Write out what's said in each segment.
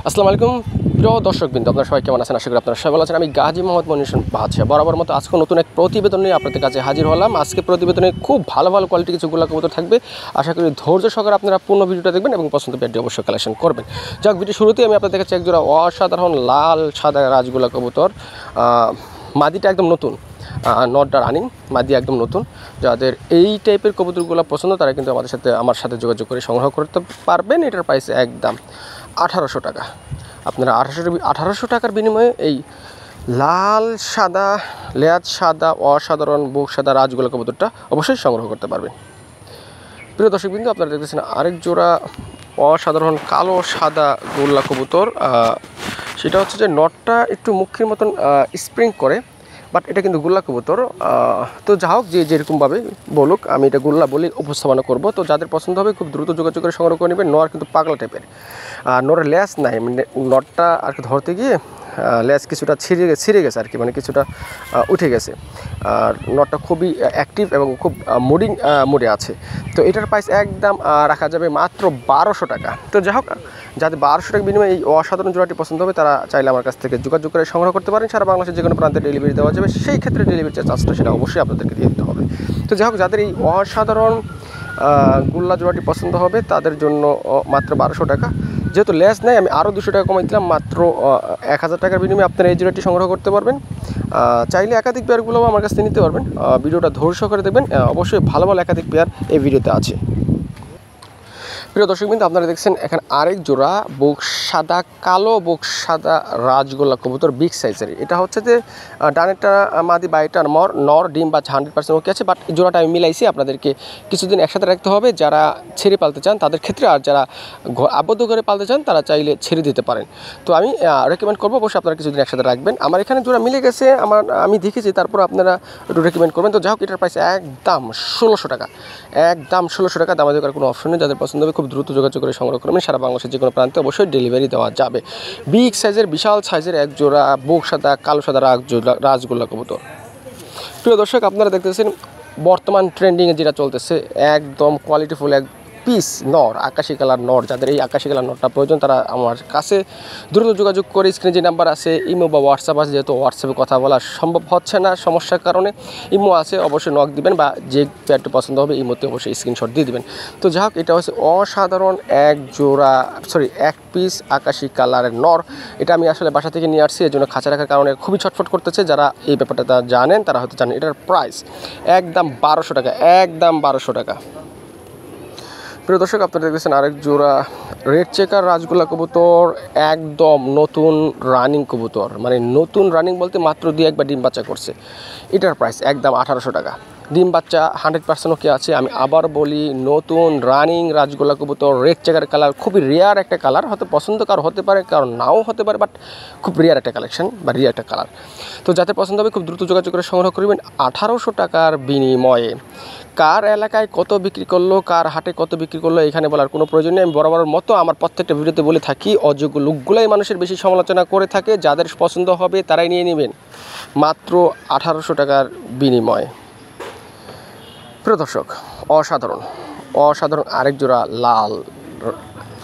আসসালামু আলাইকুম প্রিয় দর্শকবৃন্দ, আপনারা সবাই কেমন আছেন? আশা করি আপনারা সবাই ভালো আছেন। আমি গাজী মোহাম্মদ মনির বাদশা বরাবর মতো আজকে নতুন এক প্রতিবেদন নিয়ে আপনাদের কাছে হাজির হলাম। আজকে প্রতিবেদনে খুব ভালো ভালো কোয়ালিটি কিছু গোল্লা কবুতর থাকবে। আশা করি ধৈর্য সহকারে আপনারা পূর্ণ ভিডিওটা দেখবেন এবং পছন্দ পেয়ে অবশ্যই কালেকশন করবেন। যাক, ভিডিও শুরুতেই আমি আপনাদের কাছে একজোড়া অসাধারণ লাল সাদা রাজগোল্লা কবুতর, মাদিটা একদম নতুন, নটটা রানিং, মাদি একদম নতুন। যাদের এই টাইপের কবুতরগুলো পছন্দ তারা কিন্তু আমার সাথে যোগাযোগ করে সংগ্রহ করতে পারবেন। এটার প্রাইস একদম 1800 টাকা। আপনারা 1800 টাকার বিনিময়ে এই লাল সাদা লেয়াজ সাদা অসাধারণ বুক সাদা রাজগোল্লা কবুতরটা অবশ্যই সংগ্রহ করতে পারবেন। প্রিয় দর্শকবৃন্দ, আপনারা দেখতেছেন আরেক জোড়া অসাধারণ কালো সাদা গোল্লা কবুতর। সেটা হচ্ছে যে নটটা একটু মুখের মতন স্প্রিং করে, বাট এটা কিন্তু গোল্লা কবুতর। তো যা হোক, যে যেরকমভাবে বলুক, আমি এটা গোল্লা বলে উপস্থাপনা করব। তো যাদের পছন্দ হবে খুব দ্রুত যোগাযোগ করে সংগ্রহ করে নেবেন। নর কিন্তু পাগলা টাইপের, আর নরের লেজ নাই, মানে নটটা আর কি ধরতে গিয়ে লেজ কিছুটা ছিঁড়ে গেছে আর কি, মানে কিছুটা উঠে গেছে। আর নটটা খুবই অ্যাক্টিভ এবং খুব মুডিং মুডে আছে। তো এটার প্রাইস একদম রাখা যাবে মাত্র 1200 টাকা। তো যাই হোক, যাদের 1200 টাকা বিনিময়ে এই অসাধারণ জোড়াটি পছন্দ হবে তারা চাইলে আমার কাছ থেকে যোগাযোগ করে সংগ্রহ করতে পারেন। সারা বাংলাদেশের যে কোনো প্রান্তে ডেলিভারি দেওয়া যাবে। সেই ক্ষেত্রে ডেলিভারি চার্জটা সেটা অবশ্যই আপনাদেরকে দিয়ে দিতে হবে। তো যাই হোক, যাদের এই অসাধারণ গোল্লা জোড়াটি পছন্দ হবে তাদের জন্য মাত্র 1200 টাকা। যেহেতু লেস নেই, আমি আরও 200 টাকা কমাই দিলাম। মাত্র 1000 টাকার বিনিময়ে আপনারা এই জোড়াটি সংগ্রহ করতে পারবেন। চাইলে একাধিক পেয়ারগুলোও আমার কাছ থেকে নিতে পারবেন। ভিডিওটা ধৈর্য করে দেখবেন, অবশ্যই ভালো ভালো একাধিক পেয়ার এই ভিডিওতে আছে। প্রিয় দর্শকবৃন্দ, আপনারা দেখছেন এখানে আরেক জোড়া বুক সাদা কালো বুক সাদা রাজগোল্লা কবুতর, বিগ সাইজের। এটা হচ্ছে যে ডানেরটা মাদি বাইটার নর ডিম বা 100% ওকে আছে, বাট জোড়াটা আমি মিলাইছি। আপনাদেরকে কিছুদিন একসাথে রাখতে হবে যারা ছেড়ে পালতে চান তাদের ক্ষেত্রে, আর যারা আবদ্ধ করে পালতে চান তারা চাইলে ছেড়ে দিতে পারেন। তো আমি রেকমেন্ড করবো অবশ্যই আপনারা কিছুদিন একসাথে রাখবেন। আমার এখানে জোড়া মিলে গেছে, আমি দেখেছি, তারপর আপনারা একটু রেকমেন্ড করবেন। তো যাই হোক, এটার প্রাইস একদম 1600 টাকা, একদম 1600 টাকা। দামাদি করার কোনো অপশন নেই। যাদের পছন্দ হবে খুব দ্রুত যোগাযোগ করে সংগ্রহ করবেন। সারা বাংলাদেশের যে কোনো প্রান্তে অবশ্যই ডেলিভারি দেওয়া যাবে। বিগ সাইজের বিশাল সাইজের এক জোড়া বুক সাদা কালো সাদা রাজগোল্লা কবুতর। প্রিয় দর্শক, আপনারা দেখতেছেন বর্তমান ট্রেন্ডিংয়ে যেটা চলতেছে, একদম কোয়ালিটিফুল এক পিস নর, আকাশি কালার নর। যাদের এই আকাশি কালার নরটা প্রয়োজন তারা আমার কাছে দ্রুত যোগাযোগ করে, স্ক্রিনে যে নাম্বার আছে, ইমো বা হোয়াটসঅ্যাপ আছে, যেহেতু হোয়াটসঅ্যাপে কথা বলা সম্ভব হচ্ছে না সমস্যার কারণে, ইমো আছে, অবশ্যই নক দিবেন, বা যে পেয়ারটি পছন্দ হবে ইমোতে অবশ্যই স্ক্রিনশট দিয়ে দিবেন। তো যাই হোক, এটা হচ্ছে অসাধারণ এক পিস আকাশি কালারের নর। এটা আমি আসলে বাসা থেকে নিয়ে আসছি, এর জন্য খাঁচা রাখার কারণে খুবই ছটফট করতেছে। যারা এই ব্যাপারটা জানেন তারা হয়তো জানেন। এটার প্রাইস একদম 1200 টাকা, একদম 1200 টাকা। প্রিয় দর্শক, আপনারা দেখতেছেন আরেক জোড়া রেড চেকার রাজগোল্লা কবুতর, একদম নতুন রানিং কবুতর। মানে নতুন রানিং বলতে মাত্র 2-1 ডিম বাচ্চা করছে। এটার প্রাইস একদম 1800 টাকা। ডিম বাচ্চা 100% ওকে আছে। আমি আবার বলি, নতুন রানিং রাজগোল্লা কবুতর, রেড চেকার কালার, খুবই রেয়ার একটা কালার। হয়তো পছন্দ কারো হতে পারে, কারণ নাও হতে পারে, বাট খুব রেয়ার একটা কালেকশন বা রেয়ার একটা কালার। তো যাতে পছন্দ হবে খুব দ্রুত যোগাযোগ করে সংগ্রহ করবেন। 1800 টাকার বিনিময়ে কার এলাকায় কত বিক্রি করলো, কার হাটে কত বিক্রি করলো, এখানে বলার কোনো প্রয়োজন নেই। আমি বরাবর মতো আমার প্রত্যেকটা ভিডিওতে বলে থাকি, অযোগ্য লোকগুলাই মানুষের বেশি সমালোচনা করে থাকে। যাদের পছন্দ হবে তারাই নিয়ে নেবেন, মাত্র 1800 টাকার বিনিময়ে। প্রিয় দর্শক, অসাধারণ আরেক জোড়া লাল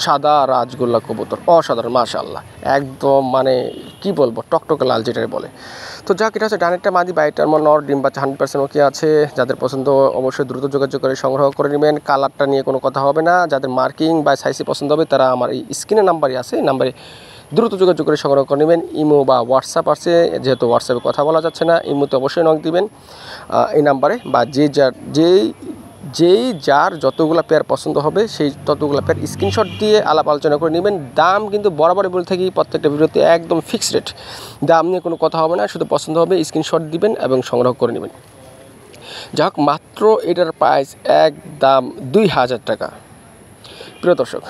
সাদা রাজগোল্লা কবুতর, অসাধারণ, মাশাআল্লাহ, একদম মানে কি বলবো, টকটকে লাল যেটাই বলে। তো যাক, এটা হচ্ছে ডানেরটা মাদি বাইটার নর ডিম বাচ্চা 100% ওকে আছে। যাদের পছন্দ অবশ্যই দ্রুত যোগাযোগ করে সংগ্রহ করে নেবেন। কালারটা নিয়ে কোনো কথা হবে না। যাদের মার্কিং বা সাইজে পছন্দ হবে তারা আমার এই স্ক্রিনের নাম্বারই আছে, এই নাম্বারে দ্রুত যোগাযোগ করে সংগ্রহ করে নেবেন। ইমো বা হোয়াটসঅ্যাপ আছে, যেহেতু হোয়াটসঅ্যাপে কথা বলা যাচ্ছে না, ইমোতে অবশ্যই নক দিবেন এই নাম্বারে, বা যেই যার যতগুলো পেয়ার পছন্দ হবে সেই ততগুলো পেয়ার স্ক্রিনশট দিয়ে আলাপ আলোচনা করে নেবেন। দাম কিন্তু বরাবরই বলে থাকি প্রত্যেকটা ভিডিওতে, একদম ফিক্সড রেট, দাম নিয়ে কোনো কথা হবে না। শুধু পছন্দ হবে স্ক্রিনশট দিবেন এবং সংগ্রহ করে নেবেন। যাক, মাত্র এটার প্রাইস একদম 2000 টাকা। প্রিয় দর্শক,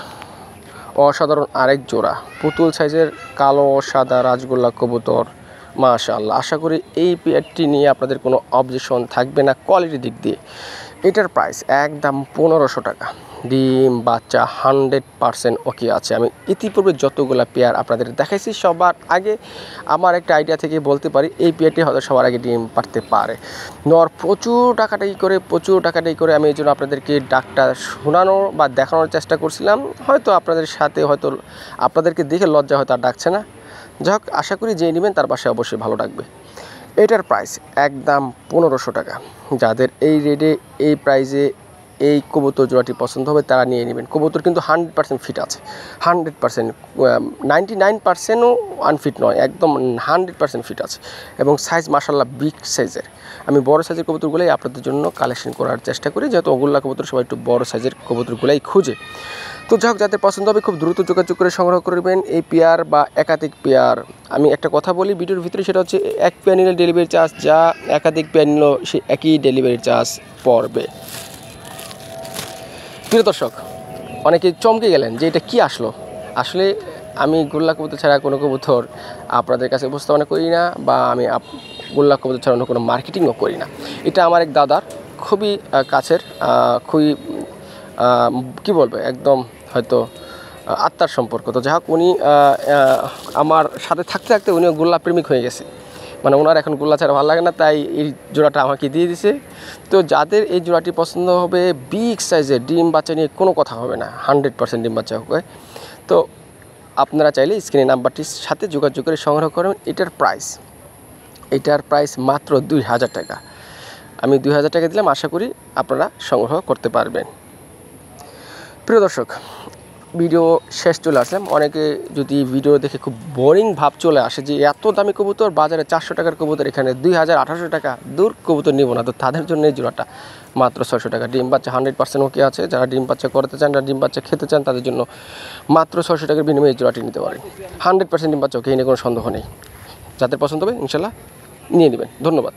অসাধারণ আরেক জোড়া পুতুল সাইজের কালো সাদা রাজগোল্লা কবুতর, মাশাআল্লাহ। আশা করি এই পেয়ারটি নিয়ে আপনাদের কোনো অবজেকশন থাকবে না কোয়ালিটির দিক দিয়ে। এটার প্রাইস একদম 1500 টাকা। ডিম বাচ্চা 100% ওকে আছে। আমি ইতিপূর্বে যতগুলো পেয়ার আপনাদের দেখাইছি সবার আগে আমার একটা আইডিয়া থেকে বলতে পারি এই পেয়ারটি হয়তো সবার আগে ডিম পারতে পারে। নর প্রচুর টাকাটাই করে আমি এই জন্য আপনাদেরকে ডাকটা শোনানোর বা দেখানোর চেষ্টা করছিলাম। হয়তো আপনাদের সাথে হয়তো আপনাদেরকে দেখে লজ্জা হয়তো আর ডাকছে না। যাই হোক, আশা করি যে নেবেন তার বাসায় অবশ্যই ভালো লাগবে। এটার প্রাইস একদম 1500 টাকা। যাদের এই রেটে এই প্রাইসে এই কবুতর জোড়াটি পছন্দ হবে তারা নিয়ে নেবেন। কবুতর কিন্তু 100% ফিট আছে, 100%, 99%ও আনফিট নয়, একদম 100% ফিট আছে এবং সাইজ মাশাআল্লাহ বিগ সাইজের। আমি বড় সাইজের কবুতরগুলোই আপনাদের জন্য কালেকশন করার চেষ্টা করি, যেহেতু ওগুলা কবুতর সবাই একটু বড় সাইজের কবুতরগুলাই খুঁজে। তো যাই হোক, যাদের পছন্দ হবে খুব দ্রুত যোগাযোগ করে সংগ্রহ করবেন এই পেয়ার বা একাধিক পেয়ার। আমি একটা কথা বলি ভিডিওর ভিতরে, সেটা হচ্ছে এক পেয়ার নিলে ডেলিভারি চার্জ যা, একাধিক পেয়ার নিল সে একই ডেলিভারি চার্জ পড়বে। প্রিয় দর্শক, অনেকে চমকে গেলেন যে এটা কি আসলো। আসলে আমি গোল্লা কবুতর ছাড়া কোনো কবুতর আপনাদের কাছে উপস্থাপনা করি না, বা আমি গোল্লা কবুতর ছাড়া অন্য কোনো মার্কেটিংও করি না। এটা আমার এক দাদার খুবই কাছের, খুবই কী বলবো, একদম হয়তো আত্মার সম্পর্ক। তো যাই হোক, উনি আমার সাথে থাকতে থাকতে উনিও গোল্লা প্রেমিক হয়ে গেছে, মানে ওনার এখন গোল্লা ছাড়া ভালো লাগে না, তাই এই জোড়াটা আমাকে দিয়ে দিছে। তো যাদের এই জোড়াটি পছন্দ হবে, বিগ সাইজের ডিম বাচ্চা নিয়ে কোনো কথা হবে না, 100% ডিম বাচ্চা হবে। তো আপনারা চাইলে স্ক্রিনে নাম্বারটির সাথে যোগাযোগ করে সংগ্রহ করবেন। এটার প্রাইস মাত্র 2000 টাকা। আমি 2000 টাকা দিলাম, আশা করি আপনারা সংগ্রহ করতে পারবেন। প্রিয় দর্শক, ভিডিও শেষ চলে আসলাম। অনেকে যদি ভিডিও দেখে খুব বোরিং ভাব চলে আসে যে এত দামি কবুতর, বাজারে 400 টাকার কবুতর এখানে 2000-1800 টাকা, দূর কবুতর নিব না। তো তাদের জন্য এই জোড়াটা মাত্র 600 টাকা। ডিম বাচ্চা 100% ওকে আছে। যারা ডিম বাচ্চা করতে চান, যারা ডিম বাচ্চা খেতে চান, তাদের জন্য মাত্র 600 টাকার বিনিময়ে এই জোড়াটি নিতে পারেন। 100% ডিম বাচ্চা ওকে, নিয়ে কোনো সন্দেহ নেই। যাদের পছন্দ হবে ইনশাল্লাহ নিয়ে নেবেন। ধন্যবাদ।